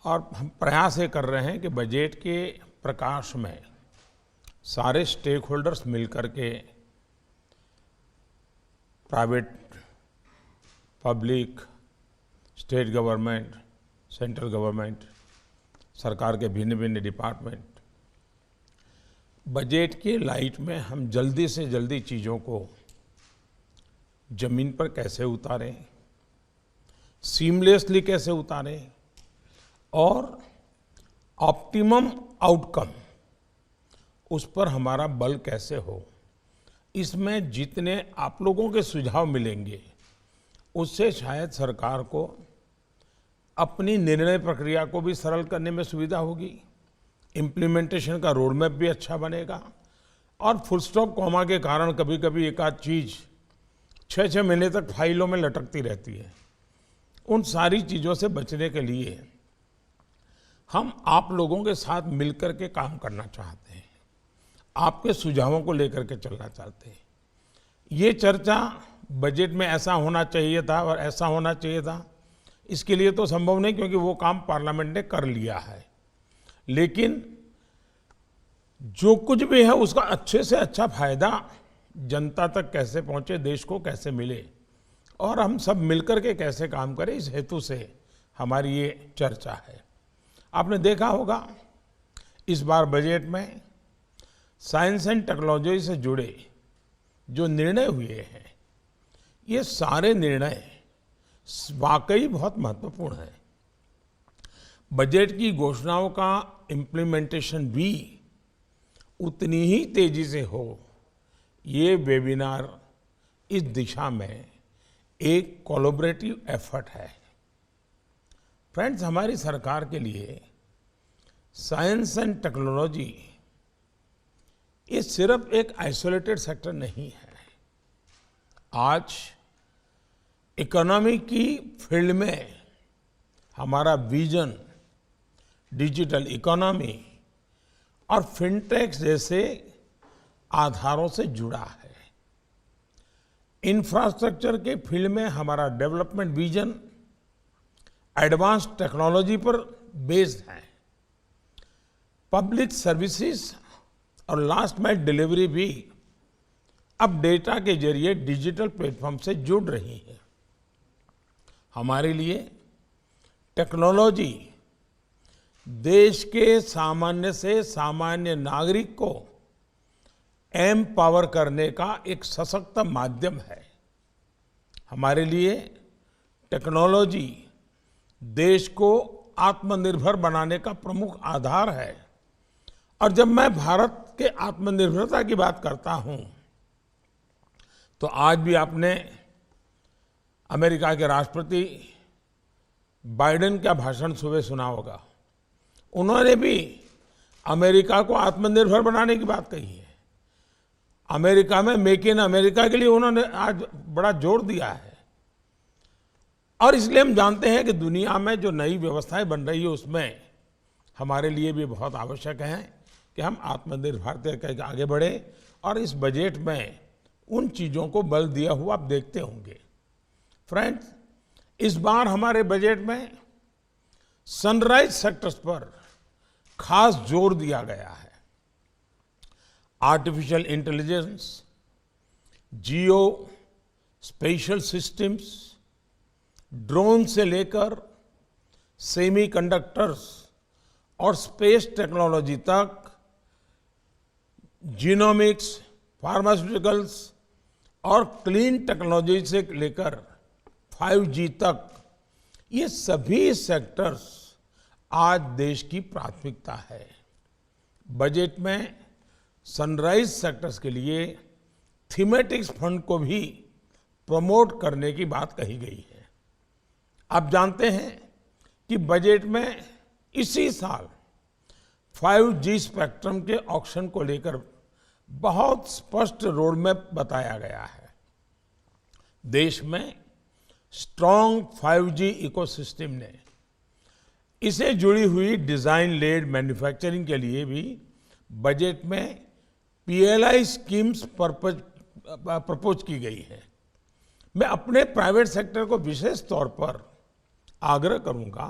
और हम प्रयास ये कर रहे हैं कि बजट के प्रकाश में सारे स्टेक होल्डर्स मिलकर के private, public, state government, central government, सरकार के भिन्न भिन्न डिपार्टमेंट, बजट के लाइट में हम जल्दी से जल्दी चीज़ों को जमीन पर कैसे उतारें, सीमलेसली कैसे उतारें और ऑप्टिमम आउटकम उस पर हमारा बल कैसे हो। इसमें जितने आप लोगों के सुझाव मिलेंगे उससे शायद सरकार को अपनी निर्णय प्रक्रिया को भी सरल करने में सुविधा होगी, इम्प्लीमेंटेशन का रोड मैप भी अच्छा बनेगा और फुल स्टॉप कॉमा के कारण कभी कभी एक आध चीज़ 6-6 महीने तक फाइलों में लटकती रहती है। उन सारी चीज़ों से बचने के लिए हम आप लोगों के साथ मिलकर के काम करना चाहते हैं, आपके सुझावों को लेकर के चलना चाहते हैं। ये चर्चा बजट में ऐसा होना चाहिए था और ऐसा होना चाहिए था, इसके लिए तो संभव नहीं, क्योंकि वो काम पार्लियामेंट ने कर लिया है। लेकिन जो कुछ भी है उसका अच्छे से अच्छा फायदा जनता तक कैसे पहुंचे, देश को कैसे मिले और हम सब मिलकर के कैसे काम करें, इस हेतु से हमारी ये चर्चा है। आपने देखा होगा इस बार बजट में साइंस एंड टेक्नोलॉजी से जुड़े जो निर्णय हुए हैं, ये सारे निर्णय वाकई बहुत महत्वपूर्ण है। बजट की घोषणाओं का इम्प्लीमेंटेशन भी उतनी ही तेजी से हो, ये वेबिनार इस दिशा में एक कोलैबोरेटिव एफर्ट है। फ्रेंड्स, हमारी सरकार के लिए साइंस एंड टेक्नोलॉजी ये सिर्फ एक आइसोलेटेड सेक्टर नहीं है। आज इकोनॉमी की फील्ड में हमारा विजन डिजिटल इकोनॉमी और फिनटेक जैसे आधारों से जुड़ा है। इंफ्रास्ट्रक्चर के फील्ड में हमारा डेवलपमेंट विजन एडवांस टेक्नोलॉजी पर बेस्ड है। पब्लिक सर्विसेज और लास्ट माइल डिलीवरी भी अब डेटा के जरिए डिजिटल प्लेटफॉर्म से जुड़ रही है। हमारे लिए टेक्नोलॉजी देश के सामान्य से सामान्य नागरिक को एम्पावर करने का एक सशक्त माध्यम है। हमारे लिए टेक्नोलॉजी देश को आत्मनिर्भर बनाने का प्रमुख आधार है। और जब मैं भारत के आत्मनिर्भरता की बात करता हूं, तो आज भी आपने अमेरिका के राष्ट्रपति बाइडेन का भाषण सुबह सुना होगा। उन्होंने भी अमेरिका को आत्मनिर्भर बनाने की बात कही है। अमेरिका में मेक इन अमेरिका के लिए उन्होंने आज बड़ा जोर दिया है। और इसलिए हम जानते हैं कि दुनिया में जो नई व्यवस्थाएं बन रही है उसमें हमारे लिए भी बहुत आवश्यक है कि हम आत्मनिर्भरता करके आगे बढ़े। और इस बजट में उन चीज़ों को बल दिया हुआ आप देखते होंगे। फ्रेंड्स, इस बार हमारे बजट में सनराइज सेक्टर्स पर खास जोर दिया गया है। आर्टिफिशियल इंटेलिजेंस, जियो स्पेशल सिस्टम्स, ड्रोन से लेकर सेमीकंडक्टर्स और स्पेस टेक्नोलॉजी तक, जीनोमिक्स, फार्मास्यूटिकल्स और क्लीन टेक्नोलॉजी से लेकर 5G तक, ये सभी सेक्टर्स आज देश की प्राथमिकता है। बजट में सनराइज सेक्टर्स के लिए थीमेटिक्स फंड को भी प्रमोट करने की बात कही गई है। आप जानते हैं कि बजट में इसी साल 5G स्पेक्ट्रम के ऑक्शन को लेकर बहुत स्पष्ट रोड मैप बताया गया है। देश में स्ट्रॉन्ग 5G इकोसिस्टम ने इसे जुड़ी हुई डिजाइन लेड मैन्युफैक्चरिंग के लिए भी बजट में PLI स्कीम्स प्रपोज की गई है। मैं अपने प्राइवेट सेक्टर को विशेष तौर पर आग्रह करूंगा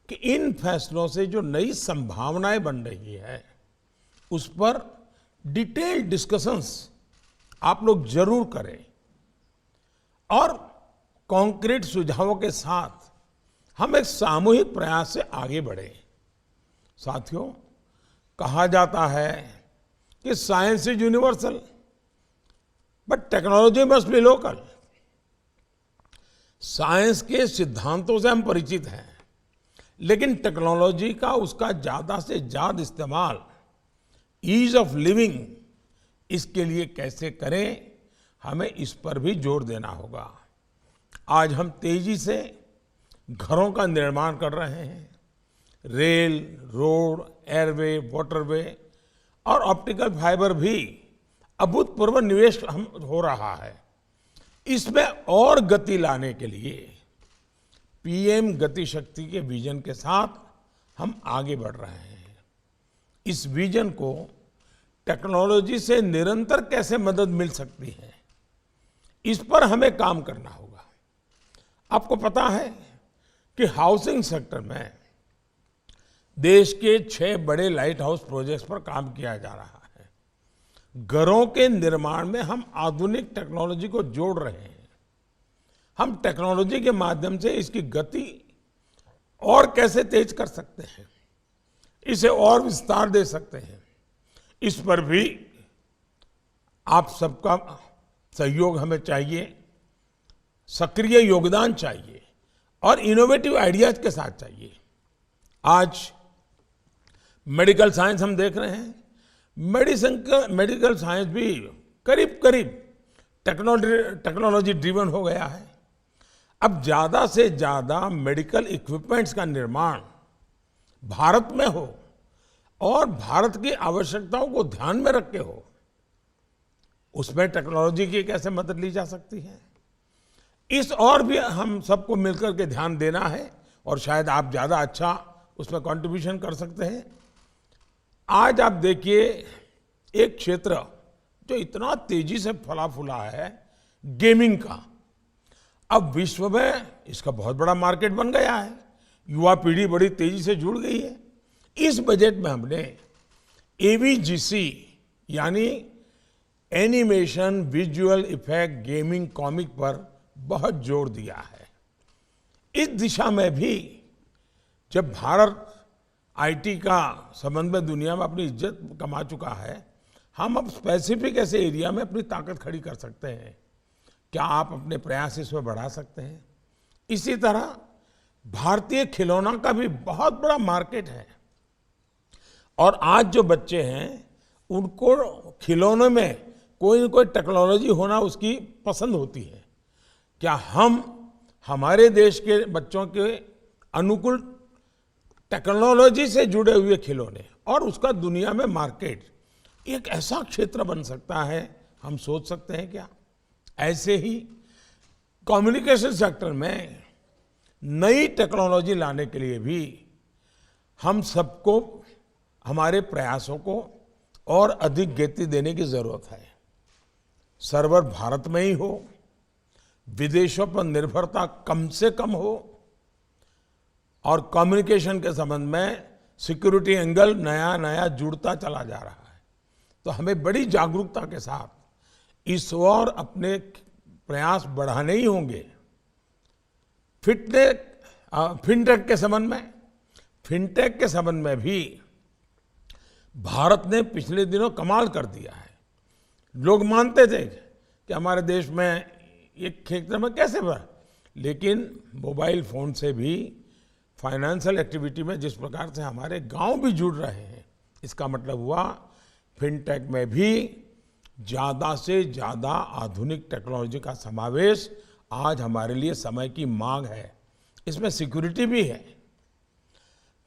कि इन फैसलों से जो नई संभावनाएं बन रही है उस पर डिटेल डिस्कशंस आप लोग जरूर करें और कॉन्क्रीट सुझावों के साथ हम एक सामूहिक प्रयास से आगे बढ़ें। साथियों, कहा जाता है कि science is universal but technology must be local. Science के सिद्धांतों से हम परिचित हैं, लेकिन टेक्नोलॉजी का उसका ज्यादा से ज्यादा इस्तेमाल ईज ऑफ लिविंग इसके लिए कैसे करें, हमें इस पर भी जोर देना होगा। आज हम तेजी से घरों का निर्माण कर रहे हैं। रेल, रोड, एयरवे, वाटरवे और ऑप्टिकल फाइबर भी अभूतपूर्व निवेश हो रहा है। इसमें और गति लाने के लिए पीएम गति शक्ति के विजन के साथ हम आगे बढ़ रहे हैं। इस विजन को टेक्नोलॉजी से निरंतर कैसे मदद मिल सकती है, इस पर हमें काम करना होगा। आपको पता है कि हाउसिंग सेक्टर में देश के 6 बड़े लाइट हाउस प्रोजेक्ट्स पर काम किया जा रहा है। घरों के निर्माण में हम आधुनिक टेक्नोलॉजी को जोड़ रहे हैं। हम टेक्नोलॉजी के माध्यम से इसकी गति और कैसे तेज कर सकते हैं, इसे और विस्तार दे सकते हैं, इस पर भी आप सबका सहयोग हमें चाहिए, सक्रिय योगदान चाहिए और इनोवेटिव आइडियाज के साथ चाहिए। आज मेडिकल साइंस हम देख रहे हैं, मेडिकल साइंस भी करीब करीब टेक्नोलॉजी ड्रिवन हो गया है। अब ज्यादा से ज्यादा मेडिकल इक्विपमेंट्स का निर्माण भारत में हो और भारत की आवश्यकताओं को ध्यान में रख के हो, उसमें टेक्नोलॉजी की कैसे मदद ली जा सकती है, इस और भी हम सबको मिलकर के ध्यान देना है और शायद आप ज्यादा अच्छा उसमें कंट्रीब्यूशन कर सकते हैं। आज आप देखिए, एक क्षेत्र जो इतना तेजी से फला फूला है, गेमिंग का, अब विश्व में इसका बहुत बड़ा मार्केट बन गया है। युवा पीढ़ी बड़ी तेजी से जुड़ गई है। इस बजट में हमने एवीजीसी यानी animation visual effect gaming comic पर बहुत जोर दिया है। इस दिशा में भी जब भारत आईटी का संबंध में दुनिया में अपनी इज्जत कमा चुका है, हम अब स्पेसिफिक ऐसे एरिया में अपनी ताकत खड़ी कर सकते हैं। क्या आप अपने प्रयास इसमें बढ़ा सकते हैं? इसी तरह भारतीय खिलौना का भी बहुत बड़ा मार्केट है और आज जो बच्चे हैं उनको खिलौनों में कोई न कोई टेक्नोलॉजी होना उसकी पसंद होती है। क्या हम हमारे देश के बच्चों के अनुकूल टेक्नोलॉजी से जुड़े हुए खिलौने और उसका दुनिया में मार्केट, एक ऐसा क्षेत्र बन सकता है, हम सोच सकते हैं क्या? ऐसे ही कम्युनिकेशन सेक्टर में नई टेक्नोलॉजी लाने के लिए भी हम सबको हमारे प्रयासों को और अधिक गति देने की जरूरत है। सर्वर भारत में ही हो, विदेशों पर निर्भरता कम से कम हो और कम्युनिकेशन के संबंध में सिक्योरिटी एंगल नया नया जुड़ता चला जा रहा है। तो हमें बड़ी जागरूकता के साथ इस ओर अपने प्रयास बढ़ाने ही होंगे। फिनटेक के संबंध में भी भारत ने पिछले दिनों कमाल कर दिया है। लोग मानते थे कि हमारे देश में ये क्षेत्र में कैसे बढ़ा, लेकिन मोबाइल फोन से भी फाइनेंशियल एक्टिविटी में जिस प्रकार से हमारे गांव भी जुड़ रहे हैं, इसका मतलब हुआ फिनटेक में भी ज्यादा से ज्यादा आधुनिक टेक्नोलॉजी का समावेश आज हमारे लिए समय की मांग है। इसमें सिक्योरिटी भी है।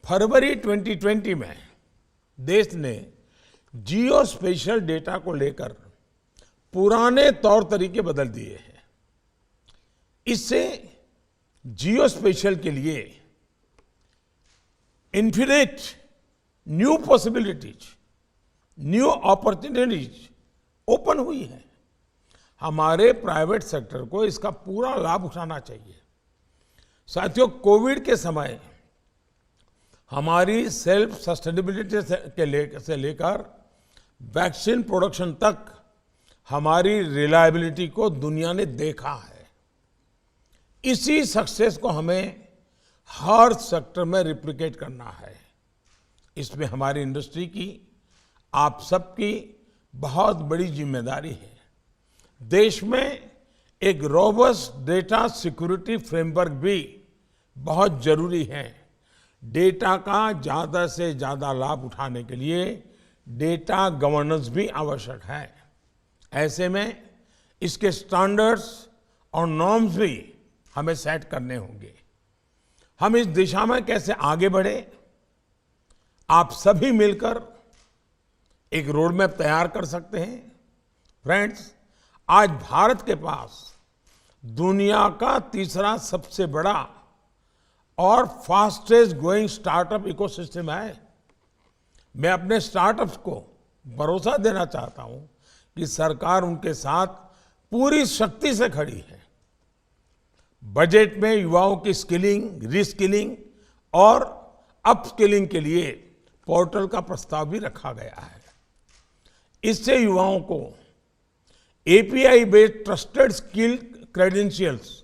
फरवरी 2020 में देश ने जियो स्पेशल डेटा को लेकर पुराने तौर तरीके बदल दिए हैं। इससे जियो स्पेशल के लिए infinite new possibilities, new opportunities open हुई है। हमारे प्राइवेट सेक्टर को इसका पूरा लाभ उठाना चाहिए। साथियों, कोविड के समय हमारी सेल्फ सस्टेनेबिलिटी से लेकर वैक्सीन प्रोडक्शन तक हमारी रिलायबिलिटी को दुनिया ने देखा है। इसी सक्सेस को हमें हर सेक्टर में रिप्लिकेट करना है। इसमें हमारी इंडस्ट्री की, आप सबकी बहुत बड़ी जिम्मेदारी है। देश में एक रोबस्ट डेटा सिक्योरिटी फ्रेमवर्क भी बहुत जरूरी है। डेटा का ज्यादा से ज्यादा लाभ उठाने के लिए डेटा गवर्नेंस भी आवश्यक है। ऐसे में इसके स्टैंडर्ड्स और नॉर्म्स भी हमें सेट करने होंगे। हम इस दिशा में कैसे आगे बढ़े, आप सभी मिलकर एक रोड मैप तैयार कर सकते हैं। फ्रेंड्स, आज भारत के पास दुनिया का तीसरा सबसे बड़ा और फास्टेस्ट ग्रोइंग स्टार्टअप इकोसिस्टम है। मैं अपने स्टार्टअप्स को भरोसा देना चाहता हूं कि सरकार उनके साथ पूरी शक्ति से खड़ी है। बजट में युवाओं की स्किलिंग, रीस्किलिंग और अपस्किलिंग के लिए पोर्टल का प्रस्ताव भी रखा गया है। इससे युवाओं को API based trusted skill credentials